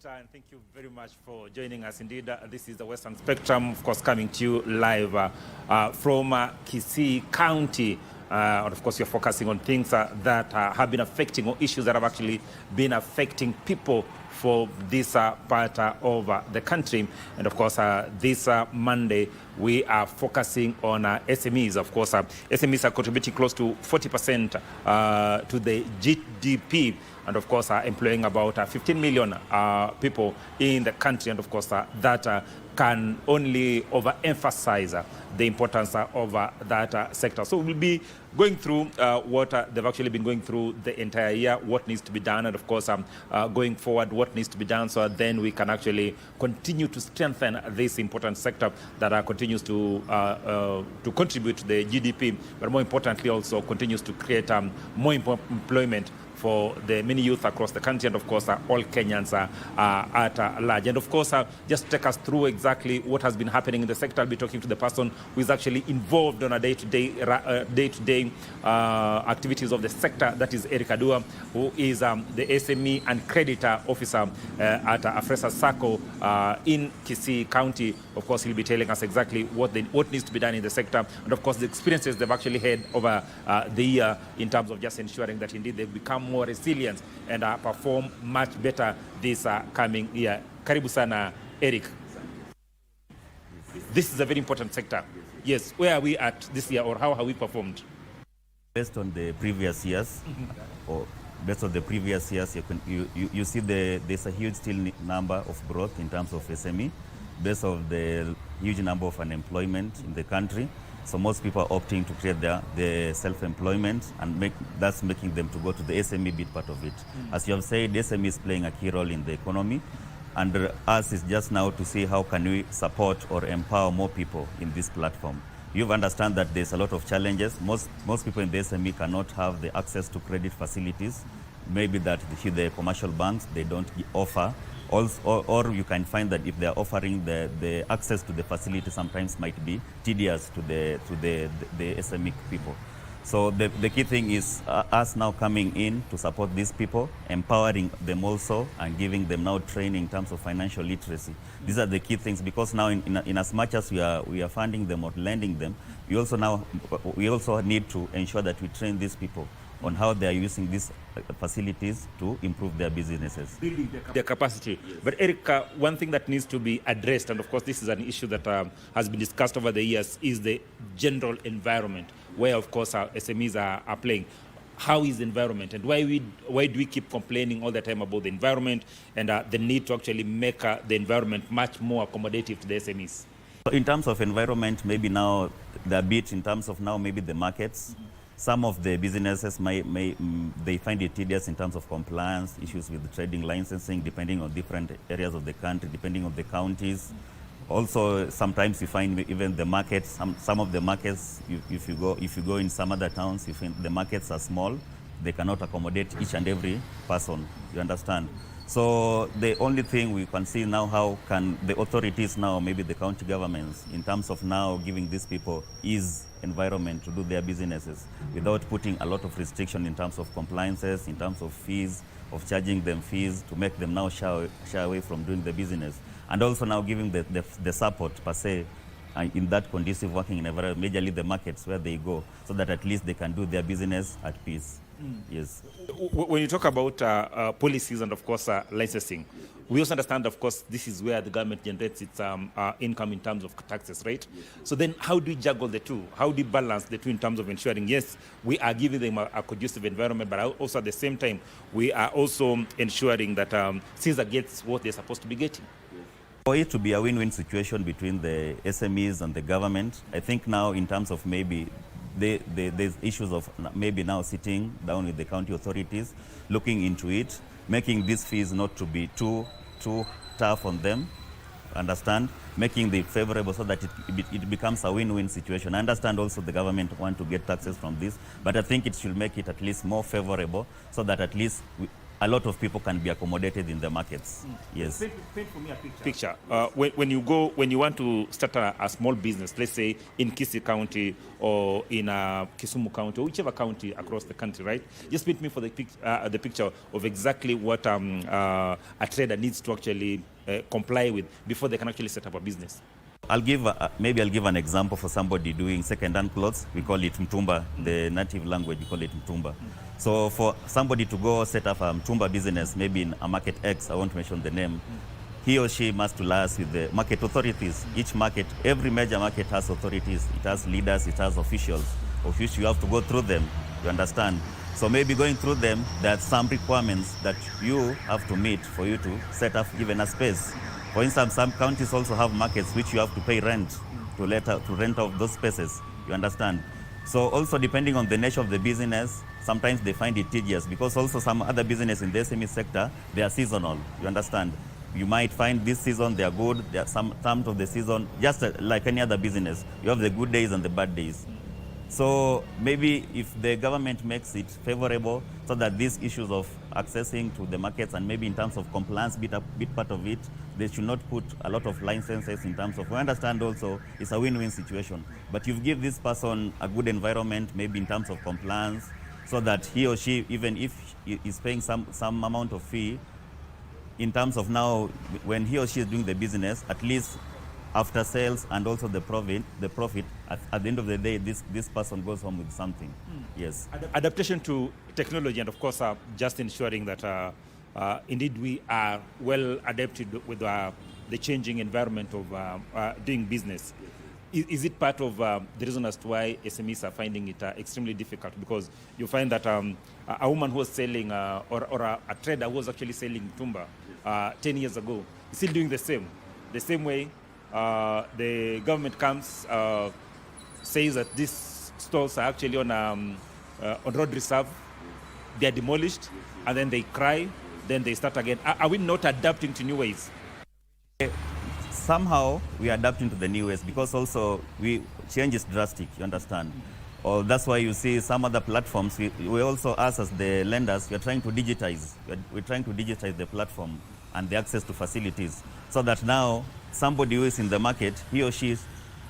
And thank you very much for joining us. Indeed, this is the Western Spectrum, of course, coming to you live from Kisii County. And of course, you're focusing on things that have been affecting, or issues that have actually been affecting people for this part of the country. And of course, this Monday, we are focusing on SMEs. Of course, SMEs are contributing close to 40% to the GDP, and of course, employing about 15 million people in the country. And of course, that can only overemphasize the importance of that sector. So we'll be going through what they've actually been going through the entire year, what needs to be done, and of course, going forward, what needs to be done, so then we can actually continue to strengthen this important sector that continues to contribute to the GDP, but more importantly also continues to create more employment for the many youth across the country, and of course all Kenyans at large. And of course, just take us through exactly what has been happening in the sector. I'll be talking to the person who is actually involved on a day-to-day activities of the sector. That is Eric Adua, who is the SME and creditor officer at Afresa Sacco in Kisii County. Of course, he'll be telling us exactly what needs to be done in the sector, and of course the experiences they've actually had over the year in terms of just ensuring that indeed they've become more resilient and perform much better this coming year. Karibu sana, Eric. This is a very important sector. Yes, where are we at this year, or how have we performed? Based on the previous years, or based on the previous years, you see there's a huge still number of growth in terms of SME, based on the huge number of unemployment in the country. So most people are opting to create their self-employment, and that's making them to go to the SME bit part of it. As you have said, SME is playing a key role in the economy, and us is just now to see how can we support or empower more people in this platform. You understand that there's a lot of challenges. Most people in the SME cannot have the access to credit facilities. Maybe that the commercial banks, they don't offer. Also, or you can find that if they are offering the access to the facility, sometimes might be tedious to the SME people. So the key thing is us now coming in to support these people, empowering them also, and giving them now training in terms of financial literacy. These are the key things, because now in as much as we are funding them or lending them, we also need to ensure that we train these people on how they are using these facilities to improve their businesses. Building their capacity. Yes. But Eric, one thing that needs to be addressed, and of course this is an issue that has been discussed over the years, is the general environment, where of course our SMEs are playing. How is the environment, and why do we keep complaining all the time about the environment, and the need to actually make the environment much more accommodative to the SMEs? In terms of environment, maybe now the bit in terms of now maybe the markets. Some of the businesses they find it tedious in terms of compliance, issues with the trading licensing, depending on different areas of the country, depending on the counties. Also, sometimes you find even the markets, some of the markets, if you go in some other towns, you find the markets are small, they cannot accommodate each and every person, you understand? So the only thing we can see now, how can the authorities now, maybe the county governments, in terms of now giving these people ease environment to do their businesses without putting a lot of restriction in terms of compliances, in terms of fees, of charging them fees to make them now shy away from doing the business. And also now giving the support per se in that conducive working environment, majorly the markets where they go, so that at least they can do their business at peace. Yes. When you talk about policies and of course licensing, we also understand, of course, this is where the government generates its income in terms of taxes, right? Yes. So then how do we juggle the two? How do we balance the two in terms of ensuring, yes, we are giving them a conducive environment, but also at the same time, we are also ensuring that Caesar gets what they're supposed to be getting? For it to be a win-win situation between the SMEs and the government, I think now in terms of maybe there's issues of maybe now sitting down with the county authorities, looking into it, making these fees not to be too tough on them, understand, making the favorable so that it becomes a win-win situation. I understand also the government want to get taxes from this, but I think it should make it at least more favorable so that at least a lot of people can be accommodated in the markets. Yes. Paint for me a picture. When you want to start a small business, let's say in Kisii County or in Kisumu County or whichever county across the country, right? Just paint me for the picture of exactly what a trader needs to actually comply with before they can actually set up a business. Maybe I'll give an example for somebody doing second-hand clothes. We call it mtumba. The native language, we call it mtumba. So for somebody to go set up a mtumba business, maybe in a market X, I won't mention the name, he or she must liaise with the market authorities. Each market, every major market has authorities. It has leaders, it has officials, of which you have to go through them, you understand? So maybe going through them, there are some requirements that you have to meet for you to set up even a space. For instance, some counties also have markets which you have to pay rent to rent out those spaces, you understand? So also depending on the nature of the business, sometimes they find it tedious because also some other business in the SME sector, they are seasonal, you understand? You might find this season they are good, there are some of the season, just like any other business, you have the good days and the bad days. So maybe if the government makes it favorable so that these issues of accessing to the markets and maybe in terms of compliance be part of it, they should not put a lot of licenses in terms of, we understand also it's a win-win situation, but you give this person a good environment maybe in terms of compliance so that he or she, even if he is paying some amount of fee, in terms of now when he or she is doing the business, at least after sales and also the profit at the end of the day, this person goes home with something. Yes. Adaptation to technology and of course just ensuring that indeed we are well adapted with the changing environment of doing business. Is it part of the reason as to why SMEs are finding it extremely difficult? Because you find that a woman who was selling or a trader who was actually selling tumba 10 years ago is still doing the same way. The government comes, says that these stores are actually on road reserve, they are demolished, and then they cry, then they start again. Are we not adapting to new ways? Somehow we are adapting to the new ways because also change is drastic, you understand? Or that's why you see some other platforms, we also, us as the lenders, we are trying to digitize. We're trying to digitize the platform and the access to facilities so that now somebody who is in the market, he or she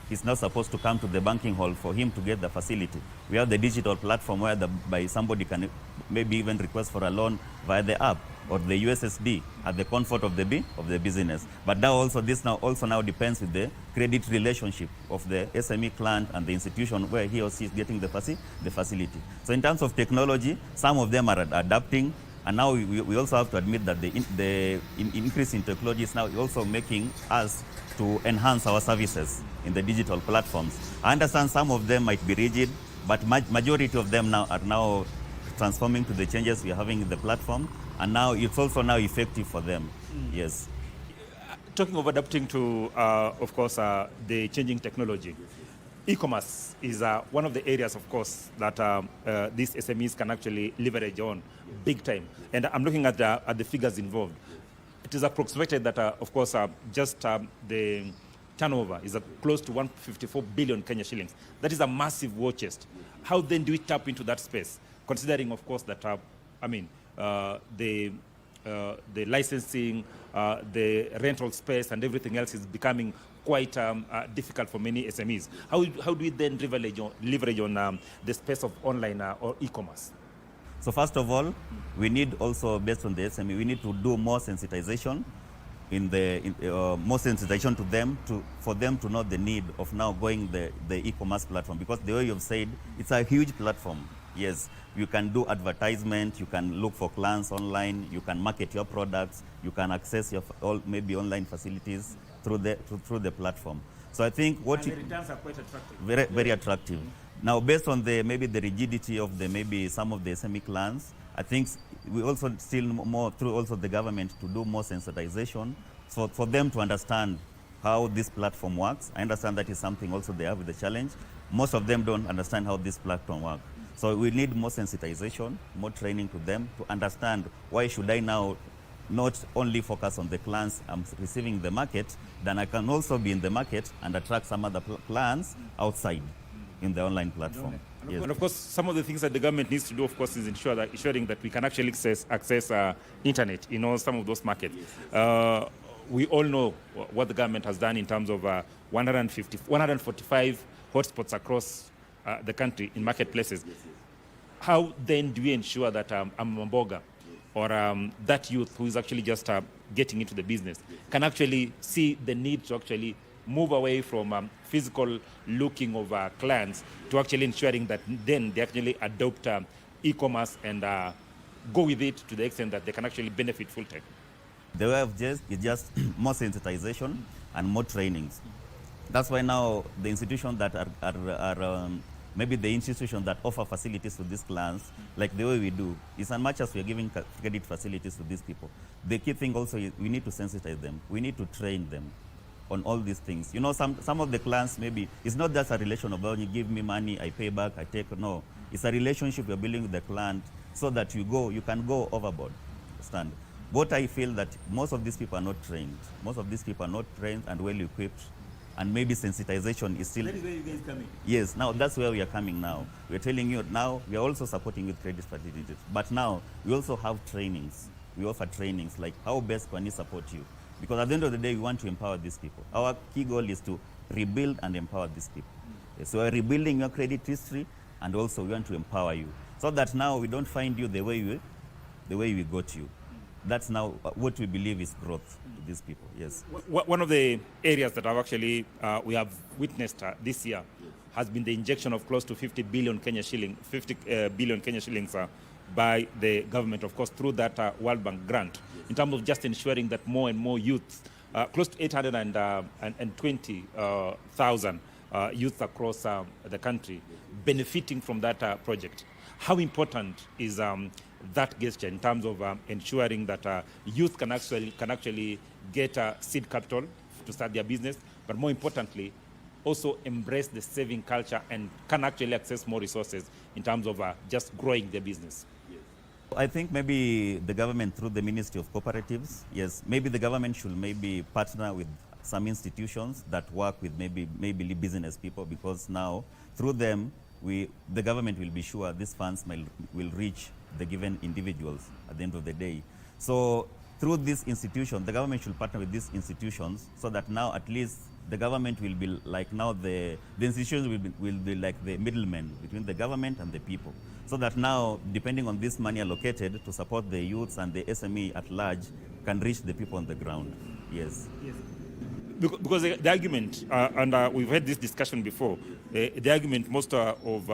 is not supposed to come to the banking hall for him to get the facility. We have the digital platform where somebody can maybe even request for a loan via the app or the USSD at the comfort of the business. But now also this now depends with the credit relationship of the SME client and the institution where he or she is getting the facility. So in terms of technology, some of them are adapting. And now we also have to admit that the increase in technology is now also making us to enhance our services in the digital platforms. I understand some of them might be rigid, but majority of them now are transforming to the changes we are having in the platform, and now it's also now effective for them. Yes. Talking of adapting to, of course, the changing technology, e-commerce is one of the areas, of course, that these SMEs can actually leverage on big time. And I'm looking at the figures involved. It is approximated that, of course, just the turnover is close to 154 billion Kenya shillings. That is a massive war chest. How then do we tap into that space, considering, of course, that the licensing, the rental space, and everything else is becoming quite difficult for many SMEs. How do we then leverage on the space of online or e-commerce? So first of all, we need also, based on the SME, we need to do more sensitization more sensitization to them for them to know the need of now going the e-commerce platform, because the way you've said, it's a huge platform. Yes, you can do advertisement, you can look for clients online, you can market your products, you can access your maybe online facilities through the platform. So I think the returns are quite attractive. Very, very attractive. Now, based on maybe the rigidity of maybe some of the SME clients, I think we also still more through also the government to do more sensitization for them to understand how this platform works. I understand that is something also they have with the challenge. Most of them don't understand how this platform works. So we need more sensitization, more training to them to understand why should I now not only focus on the clients I'm receiving in the market, then I can also be in the market and attract some other clients outside in the online platform. Yes. And of course, some of the things that the government needs to do, of course, is ensuring that we can actually access internet in some of those markets. We all know what the government has done in terms of 145 hotspots across the country in marketplaces. How then do we ensure that a Mamboga or that youth who is actually just getting into the business can see the need to actually move away from physical looking of clients to actually ensuring that then they actually adopt e-commerce and go with it to the extent that they can actually benefit full time? The way of is just more sensitization and more trainings. That's why now the institutions that are maybe the institutions that offer facilities to these clients, like the way we do, is as much as we are giving credit facilities to these people, the key thing also is we need to sensitize them. We need to train them on all these things. Some of the clients, maybe it's not just a relation of, you give me money, I pay back, I take. No, it's a relationship you're building with the client so that you can go overboard. Understand? What I feel that most of these people are not trained. Most of these people are not trained and well equipped, and maybe sensitization is still. That is where you guys coming. Yes, now that's where we are coming now. We're telling you now we are also supporting with credit facilities, but now we also have trainings. We offer trainings like how best can we support you? Because at the end of the day, we want to empower these people. Our key goal is to rebuild and empower these people. So we're rebuilding your credit history, and also we want to empower you so that now we don't find you the way we got you. That's now what we believe is growth to these people. Yes. One of the areas that we have witnessed this year has been the injection of close to 50 billion Kenya shillings by the government, of course, through that World Bank grant, in terms of just ensuring that more and more youths, close to 820,000 youths across the country, benefiting from that project. How important is that gesture in terms of ensuring that youth can actually get seed capital to start their business, but more importantly, also embrace the saving culture and can actually access more resources in terms of just growing their business? I think maybe the government through the Ministry of Cooperatives, yes, maybe the government should maybe partner with some institutions that work with maybe business people, because now through them the government will be sure these funds will reach the given individuals at the end of the day. So through this institution, the government should partner with these institutions so that now at least the government will be like now the institutions will be like the middlemen between the government and the people. So that now, depending on this money allocated to support the youths and the SME at large, can reach the people on the ground. Yes. Yes. Because the argument, and we've had this discussion before, the argument most of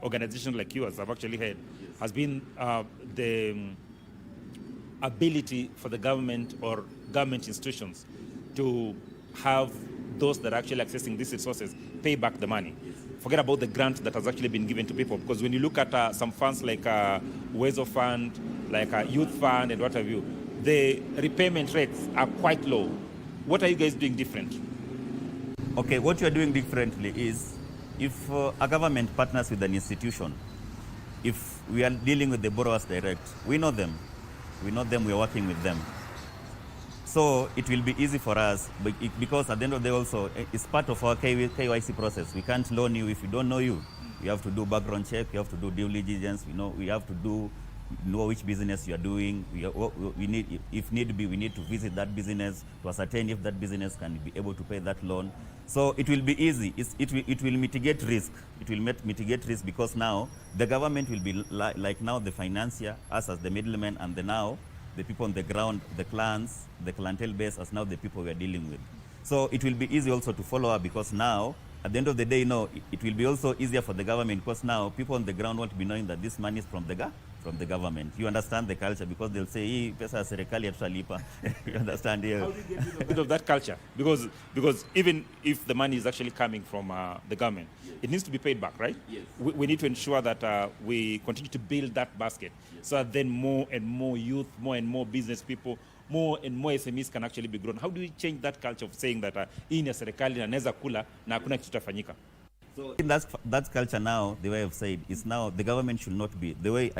organizations like yours have actually had has been the ability for the government or government institutions to have those that are actually accessing these resources pay back the money. Forget about the grant that has actually been given to people, because when you look at some funds like Wezo Fund, like Youth Fund and what have you, the repayment rates are quite low. What are you guys doing different? Okay, what you are doing differently is if a government partners with an institution, if we are dealing with the borrowers direct, we know them, we are working with them. So it will be easy for us, because at the end of the day also, it's part of our KYC process. We can't loan you if we don't know you. We have to do background check, we have to do due diligence, we have to know which business you are doing. We need, if need be, we need to visit that business to ascertain if that business can be able to pay that loan. So it will be easy. It will mitigate risk. It will mitigate risk, because now the government will be like now the financier, us as the middlemen, and now the people on the ground, the clans, the clientele base as now the people we are dealing with. So it will be easy also to follow up, because now at the end of the day, it will be also easier for the government, because now people on the ground want to be knowing that this money is from the government. You understand the culture, because they'll say, "Hii pesa ya serikali hatutalipa." You understand? Yeah. How do you get rid of that culture? Because even if the money is actually coming from the government, it needs to be paid back, right? Yes. We need to ensure that we continue to build that basket, so that then more and more youth, more and more business people, more and more SMEs can actually be grown. How do we change that culture of saying that hii ni serikali na naweza kula na hakuna kitu kitafanyika? So that culture now, the way I've said, is now the government should not be the way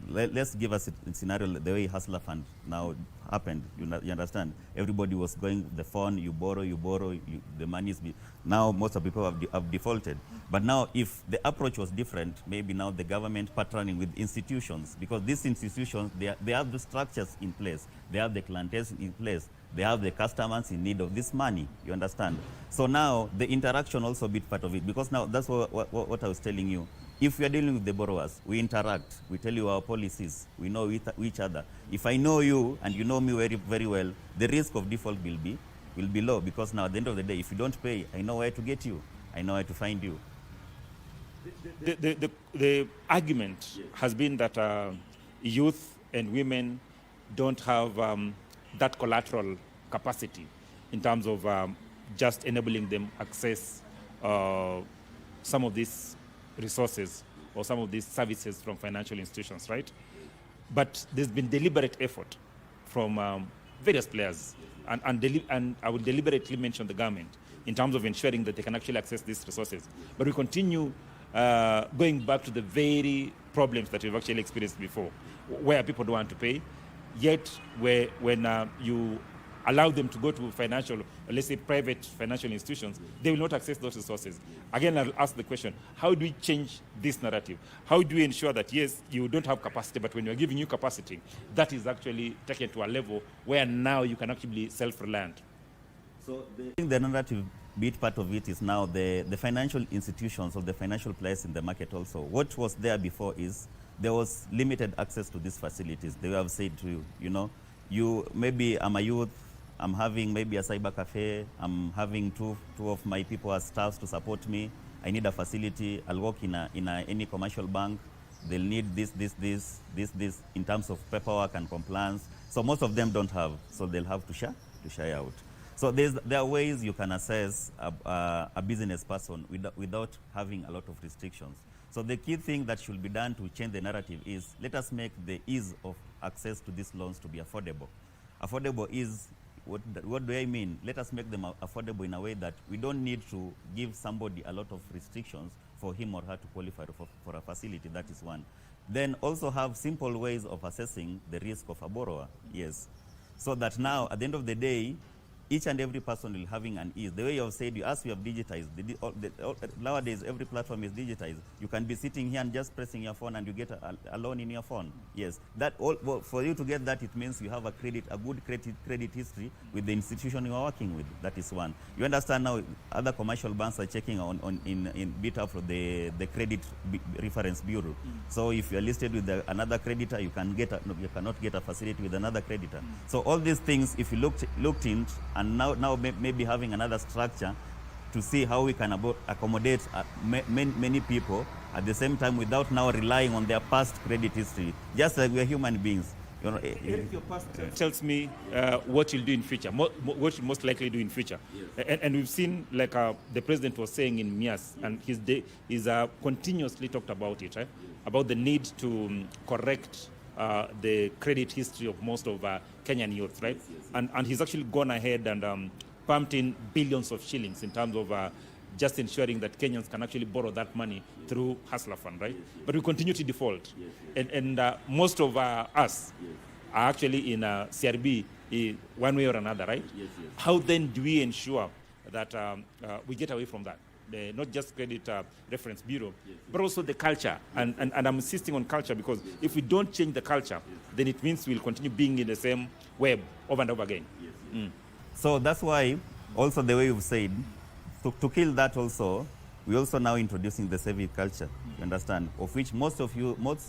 let's give us a scenario the way Hustler Fund now happened. You understand? Everybody was going the phone, you borrow, the money is now most of people have defaulted. But now if the approach was different, maybe now the government partnering with institutions, because these institutions, they have the structures in place, they have the clientele in place, they have the customers in need of this money, you understand? So now the interaction also be part of it, because now that's what I was telling you. If we are dealing with the borrowers, we interact, we tell you our policies, we know each other. If I know you and you know me very, very well, the risk of default will be low, because now at the end of the day, if you don't pay, I know where to get you, I know where to find you. The argument has been that youth and women don't have that collateral capacity in terms of just enabling them access some of these resources or some of these services from financial institutions, right? But there's been deliberate effort from various players, and I will deliberately mention the government in terms of ensuring that they can actually access these resources. But we continue going back to the very problems that we've actually experienced before, where people don't want to pay, yet when you allow them to go to financial, or let's say private financial institutions, they will not access those resources. Again, I'll ask the question, how do we change this narrative? How do we ensure that, yes, you don't have capacity, but when you're giving you capacity, that is actually taken to a level where now you can actually be self-reliant? So I think the narrative bit part of it is now the financial institutions or the financial players in the market also. What was there before is there was limited access to these facilities. They have said to you, maybe I'm a youth, I'm having maybe a cyber cafe, I'm having two of my people as staffs to support me, I need a facility, I'll work in any commercial bank, they'll need this in terms of paperwork and compliance. So most of them don't have, so they'll have to shy out. So there are ways you can assess a business person without having a lot of restrictions. So the key thing that should be done to change the narrative is, let us make the ease of access to these loans to be affordable. Affordable is, what do I mean? Let us make them affordable in a way that we don't need to give somebody a lot of restrictions for him or her to qualify for a facility. That is one. Then also have simple ways of assessing the risk of a borrower. Yes. So that now, at the end of the day, each and every person will having an ease. The way you have said, as we have digitized, nowadays every platform is digitized. You can be sitting here and just pressing your phone and you get a loan in your phone. Yes, well, for you to get that, it means you have a good credit history with the institution you are working with. That is one. You understand now, other commercial banks are checking in beta for the credit reference bureau. So if you are listed with another creditor, you cannot get a facility with another creditor. So all these things, if you looked in, and now maybe having another structure to see how we can accommodate many people at the same time without now relying on their past credit history, just like we're human beings. If your past tells me what you'll do in future, what you'll most likely do in future. Yes. And we've seen, like the president was saying in MIAS, and he's continuously talked about it, right? About the need to correct the credit history of most of Kenyan youth, right? Yes. And he's actually gone ahead and pumped in billions of shillings in terms of just ensuring that Kenyans can actually borrow that money through Hustler Fund, right? But we continue to default. And most of us are actually in CRB one way or another, right? How then do we ensure that we get away from that? Not just credit reference bureau, but also the culture. And I'm insisting on culture, because if we don't change the culture, then it means we'll continue being in the same web over and over again. So that's why also the way you've said, to kill that also, we're also now introducing the saving culture, you understand, of which most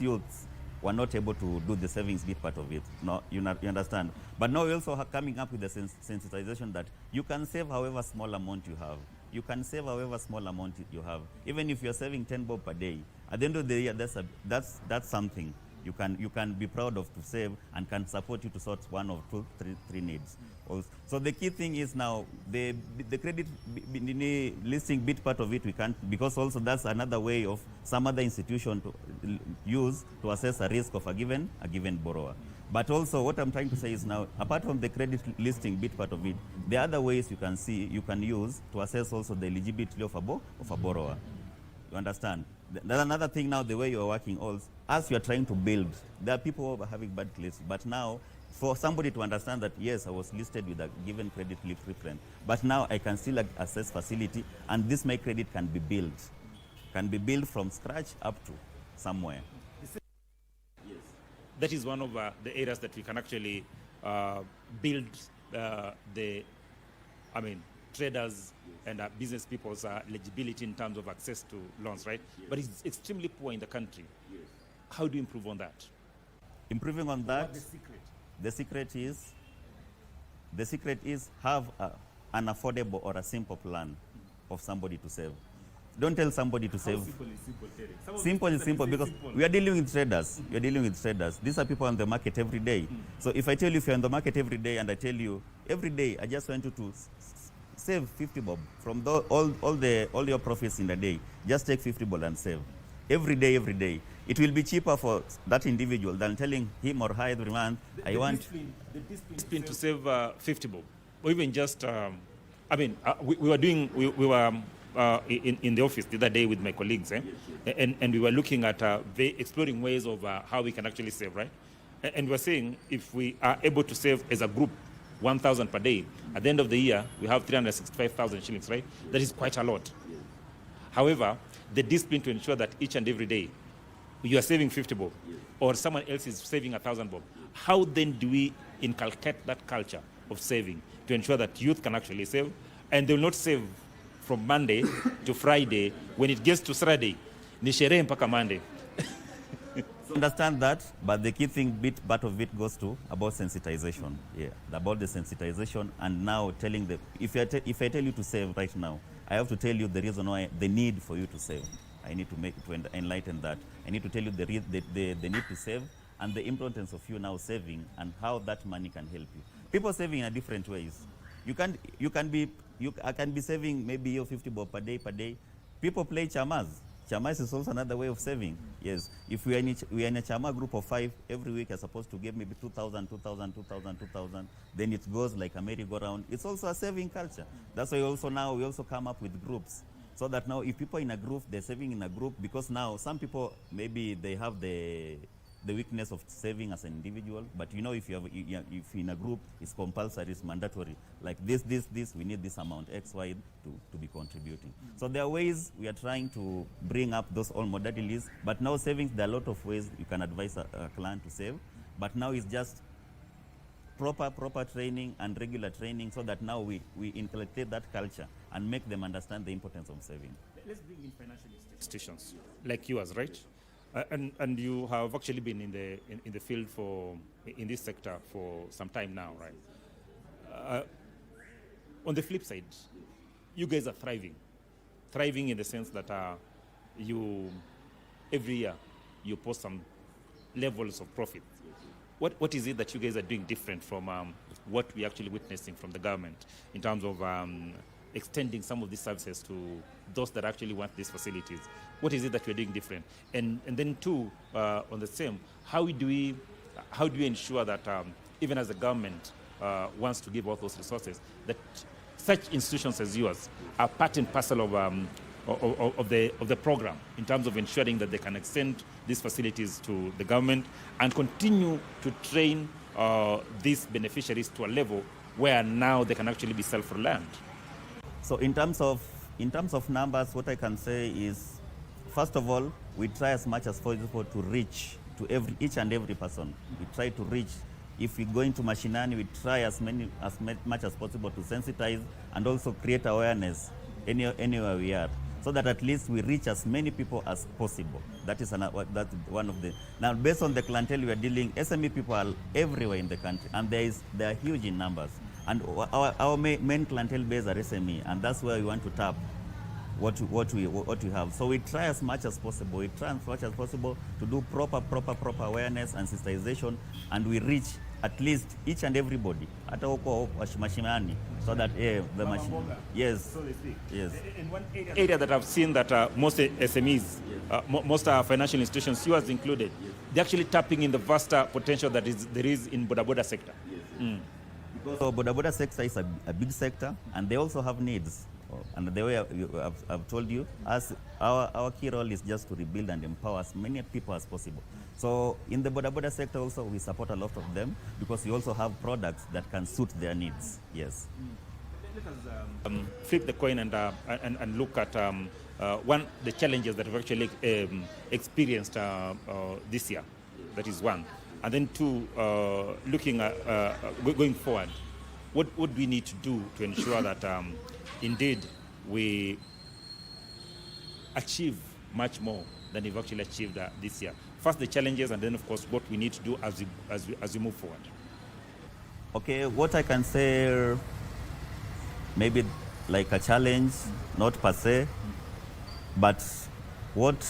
youths were not able to do the savings bit part of it. No, you understand. But now we're also coming up with the sensitization that you can save however small amount you have. You can save however small amount you have. Even if you're saving 10 bob per day, at the end of the year, that's something you can be proud of to save and can support you to sort one of three needs. Also. So the key thing is now the credit listing bit part of it we can't, because also that's another way of some other institution to use to assess a risk of a given borrower. But also what I'm trying to say is now, apart from the credit listing bit part of it, there are other ways you can use to assess also the eligibility of a borrower. You understand? There's another thing now, the way you're working also, as you're trying to build, there are people who are having bad credit, but now for somebody to understand that, yes, I was listed with a given credit preference, but now I can still access facility, and this my credit can be built from scratch up to somewhere. Yes. That is one of the areas that we can actually build traders and business people's eligibility in terms of access to loans, right? Yes. But it's extremely poor in the country. Yes. How do you improve on that? Improving on that, what's the secret? The secret is have an affordable or a simple plan of somebody to save. Don't tell somebody to save. Simple is simple, Terry. Simple is simple because we are dealing with traders. We are dealing with traders. These are people on the market every day. So if I tell you if you're on the market every day and I tell you every day I just want you to save 50 bob from all your profits in the day, just take 50 bob and save. Every day. It will be cheaper for that individual than telling him or her every month, the discipline to save 50 bob. Or even just, we were in the office the other day with my colleagues, and we were looking at exploring ways of how we can actually save, right? And we're saying if we are able to save as a group 1,000 per day, at the end of the year, we have 365,000 shillings, right? That is quite a lot. However, the discipline to ensure that each and every day you are saving 50 bob, or someone else is saving 1,000 bob, how then do we inculcate that culture of saving to ensure that youth can actually save, and they will not save from Monday to Friday. When it gets to Saturday, ni sherehe mpaka Monday. Understand that, but the key thing, part of it goes to about sensitization. Yeah, about the sensitization, and now telling them, if I tell you to save right now, I have to tell you the reason why, the need for you to save. I need to enlighten that. I need to tell you the need to save and the importance of you now saving and how that money can help you. People saving in different ways. I can be saving maybe your 50 bob per day. People play chamas. Chamas is also another way of saving. Yes. If we are in a chama group of 5, every week you're supposed to give maybe 2,000. Then it goes like a merry-go-round. It's also a saving culture. That's why we also come up with groups. So that now if people in a group, they're saving in a group, because now some people, maybe they have the weakness of saving as an individual, but if if in a group, it's compulsory, it's mandatory. Like this, we need this amount, X, Y, to be contributing. So there are ways we are trying to bring up those all modalities, but now savings, there are a lot of ways you can advise a client to save, but now it's just proper training and regular training, so that now we inculcate that culture and make them understand the importance of saving. Let's bring in financial institutions like yours, right? And you have actually been in the field in this sector for some time now, right? On the flip side, you guys are thriving in the sense that every year you post some levels of profit. What is it that you guys are doing different from what we're actually witnessing from the government in terms of extending some of these services to those that actually want these facilities? What is it that we're doing different? And then too, on the same, how do we ensure that even as the government wants to give all those resources, that such institutions as yours are part and parcel of the program in terms of ensuring that they can extend these facilities to the government and continue to train these beneficiaries to a level where now they can actually be self-reliant? So in terms of numbers, what I can say is, first of all, we try as much as possible to reach to each and every person. We try to reach. If we go into mashinani, we try as much as possible to sensitize and also create awareness anywhere we are, so that at least we reach as many people as possible. That's one of the. Now, based on the clientele we are dealing, SME people are everywhere in the country, and they are huge in numbers. And our main clientele base are SME, and that's where we want to tap what we have. So we try as much as possible. We try as much as possible to do proper awareness and sensitization, and we reach at least each and everybody at mashinani, so that the machine. Yes. So they speak. Yes. In one area that I've seen that most SMEs, most financial institutions, yours included, they're actually tapping in the vast potential that there is in boda sector. Yes. Because the boda sector is a big sector, and they also have needs. And the way I've told you, as our key role is just to rebuild and empower as many people as possible. So in the border sector also, we support a lot of them because we also have products that can suit their needs. Yes. Let us flip the coin and look at one the challenges that we've actually experienced this year. That is one, and then two, looking at going forward, what would we need to do to ensure that indeed we achieve much more than we've actually achieved this year? First, the challenges, and then of course what we need to do as we move forward. Okay, what I can say, maybe like a challenge, not per se, but what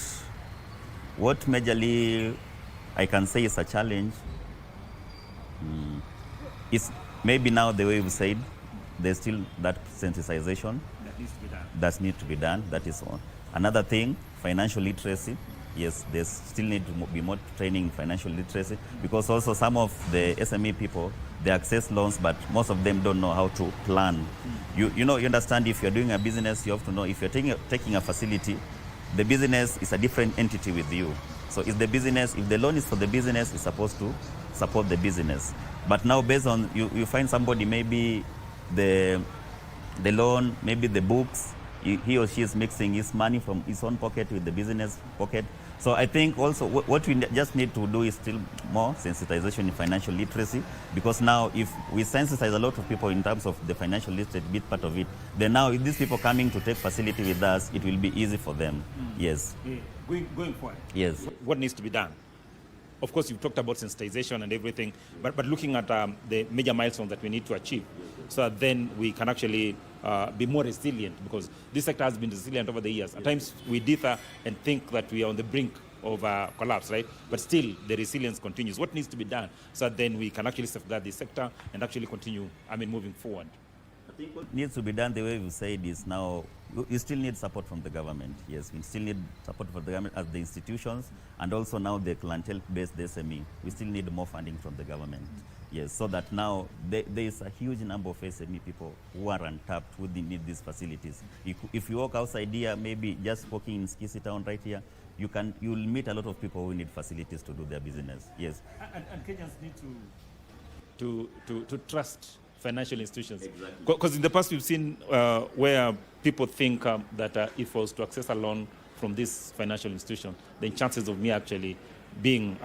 majorly I can say is a challenge is maybe now the way we said, there's still that sensitization That needs to be done. that needs to be done. That is one. Another thing, financial literacy. Yes, there's still need to be more training in financial literacy because also some of the SME people, they access loans, but most of them don't know how to plan. You understand if you're doing a business, you have to know if you're taking a facility, the business is a different entity with you. So if the loan is for the business, it's supposed to support the business. But now based on, you find somebody, maybe the loan, maybe the books, he or she is mixing his money from his own pocket with the business pocket. So I think also what we just need to do is still more sensitization in financial literacy, because now if we sensitize a lot of people in terms of the financial literacy bit part of it, then now if these people coming to take facility with us, it will be easy for them. Yes. Yeah. Going forward. Yes. What needs to be done? Of course, you've talked about sensitization and everything, but looking at the major milestones that we need to achieve, so that then we can actually be more resilient, because this sector has been resilient over the years. At times we dither and think that we are on the brink of collapse, right? But still, the resilience continues. What needs to be done so that then we can actually safeguard this sector and actually continue, moving forward? I think what needs to be done, the way we said, is now you still need support from the government. Yes, we still need support from the government as the institutions, and also now the clientele-based SME. We still need more funding from the government. Yes, so that now there is a huge number of SME people who are untapped, who need these facilities. If you walk outside here, maybe just walking in Skisi town right here, you'll meet a lot of people who need facilities to do their business. Yes. And Kenyans need to trust financial institutions. Exactly. Because in the past we've seen where people think that if I was to access a loan from this financial institution, then chances of me actually being,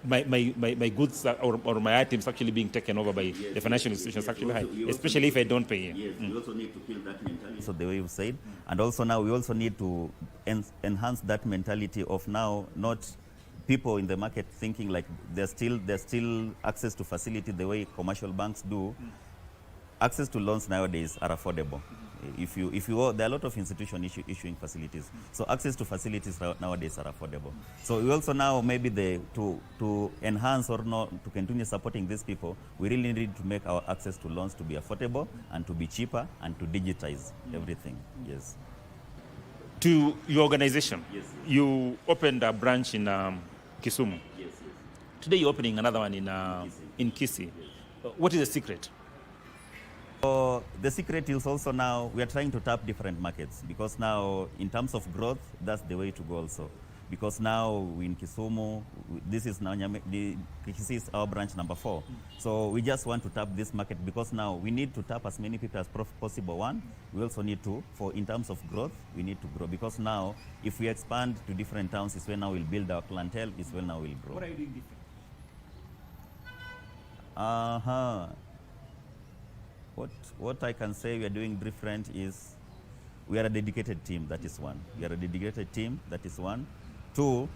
my goods or my items actually being taken over by the financial institutions actually high, especially if I don't pay. Yes, we also need to kill that mentality. So the way you said, and also now we also need to enhance that mentality of now not people in the market thinking like there's still access to facility the way commercial banks do. Access to loans nowadays are affordable. If you there are a lot of institutions issuing facilities, so access to facilities nowadays are affordable. So we also now maybe to enhance or not to continue supporting these people, we really need to make our access to loans to be affordable and to be cheaper and to digitize everything. Yes. To your organization, yes. You opened a branch in Kisumu. Yes. Today you're opening another one in Kisii. Yes. What is the secret? So the secret is also now we are trying to tap different markets, because now in terms of growth, that's the way to go also. Because now in Kisumu, this is now Kisii is our branch number 4. So we just want to tap this market, because now we need to tap as many people as possible. One, we also need to, in terms of growth, we need to grow, because now if we expand to different towns, it's when now we'll build our clientele, it's when now we'll grow. What are you doing different? What I can say we are doing different is we are a dedicated team, that is one. We are a dedicated team, that is one. Two,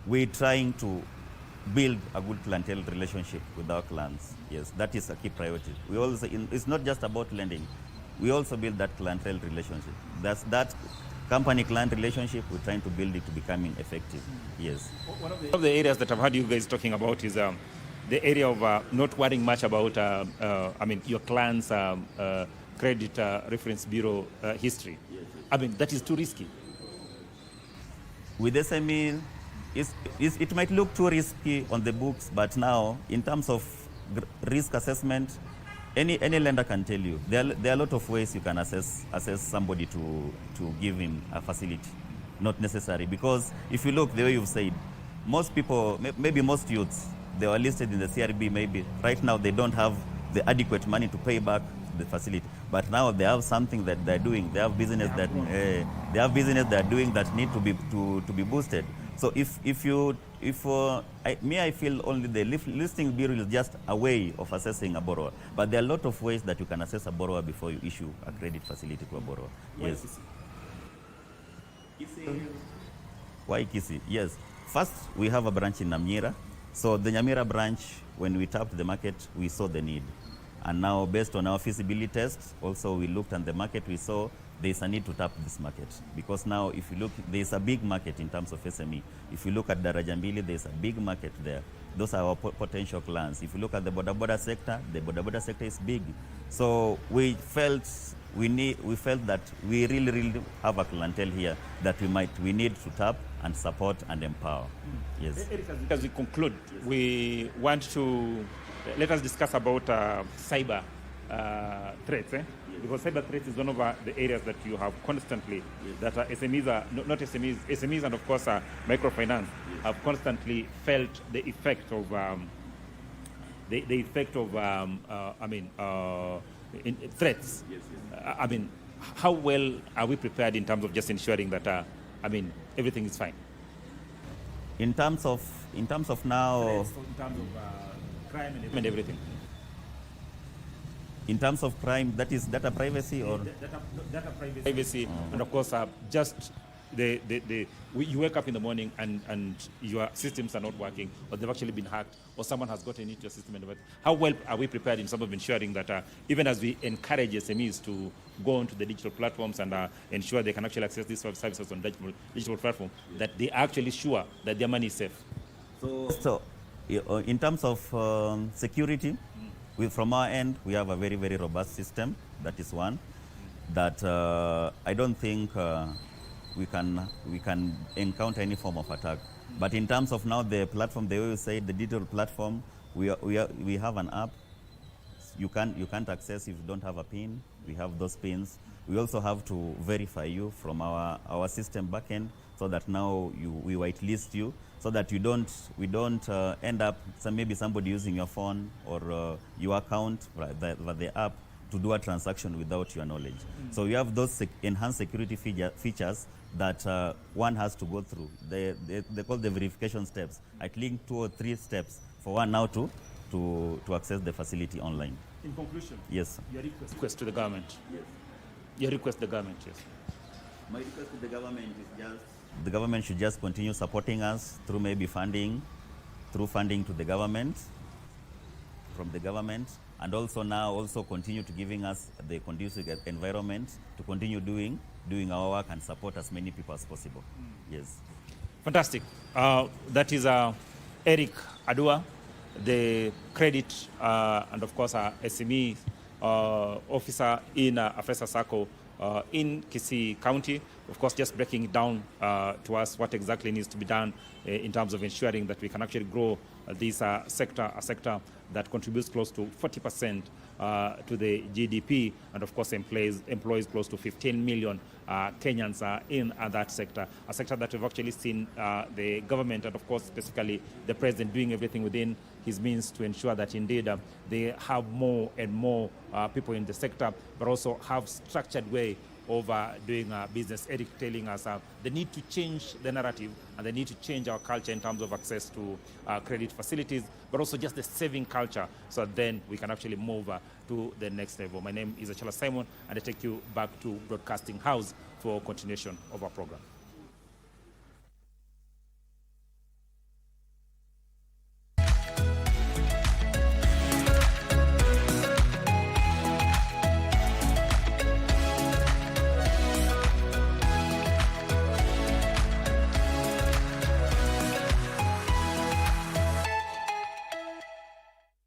we're trying to build a good clientele relationship with our clients. Yes, that is a key priority. We also, it's not just about lending. We also build that clientele relationship. That's that company-client relationship, we're trying to build it to becoming effective. Yes. One of the areas that I've heard you guys talking about is the area of not worrying much about, your client's credit reference bureau history. Yes. That is too risky. With SME, it might look too risky on the books, but now in terms of risk assessment, any lender can tell you there are a lot of ways you can assess somebody to give him a facility. Not necessary, because if you look the way you've said, most people, maybe most youths, they were listed in the CRB, maybe right now they don't have the adequate money to pay back the facility, but now they have something that they're doing. They have business they're doing that need to be boosted. So I feel only the listing bureau is just a way of assessing a borrower, but there are a lot of ways that you can assess a borrower before you issue a credit facility to a borrower. Yes. Why Kisii? Yes. First, we have a branch in Nyamira. So the Nyamira branch, when we tapped the market, we saw the need. And now, based on our feasibility tests, also we looked at the market, we saw there's a need to tap this market. Because now, if you look, there's a big market in terms of SME. If you look at Daraja Mbili, there's a big market there. Those are our potential clients. If you look at the boda sector, the boda sector is big. So we felt that we really have a clientele here that we need to tap and support and empower. Yes. As we conclude, we want to let us discuss about cyber threats. Because cyber threats is one of the areas that you have constantly, that SMEs are, not SMEs, SMEs and of course microfinance have constantly felt the effect of threats. I mean, how well are we prepared in terms of just ensuring that everything is fine? In terms of now, threats, in terms of crime and everything. In terms of crime, that is data privacy or data privacy, and of course just you wake up in the morning and your systems are not working, or they've actually been hacked, or someone has gotten into your system. How well are we prepared in terms of ensuring that even as we encourage SMEs to go onto the digital platforms and ensure they can actually access these services on digital platform, that they are actually sure that their money is safe? So in terms of security, from our end, we have a very robust system. That is one that I don't think we can encounter any form of attack. But in terms of now the platform, the way you say, the digital platform, we have an app. You can't access if you don't have a PIN. We have those PINs. We also have to verify you from our system backend, so that now we whitelist you, so that we don't end up maybe somebody using your phone or your account, the app, to do a transaction without your knowledge. So we have those enhanced security features that one has to go through. They call the verification steps. I think 2 or 3 steps for one now to access the facility online. In conclusion, yes, your request to the government. Yes. Your request to the government, yes. My request to the government is the government should just continue supporting us through maybe funding to the government, from the government, and also continue to giving us the conducive environment to continue doing our work and support as many people as possible. Yes. Fantastic. That is Eric Adua, the credit and of course SME officer in Afesa Sacco in Kisii County. Of course, just breaking it down to us what exactly needs to be done in terms of ensuring that we can actually grow this sector, a sector that contributes close to 40% to the GDP, and of course employs close to 15 million Kenyans in that sector. A sector that we've actually seen the government and of course specifically the president doing everything within his means to ensure that indeed they have more and more people in the sector, but also have structured way of doing business. Eric telling us the need to change the narrative and the need to change our culture in terms of access to credit facilities, but also just the saving culture, so then we can actually move to the next level. My name is Achala Simon, and I take you back to Broadcasting House for continuation of our program.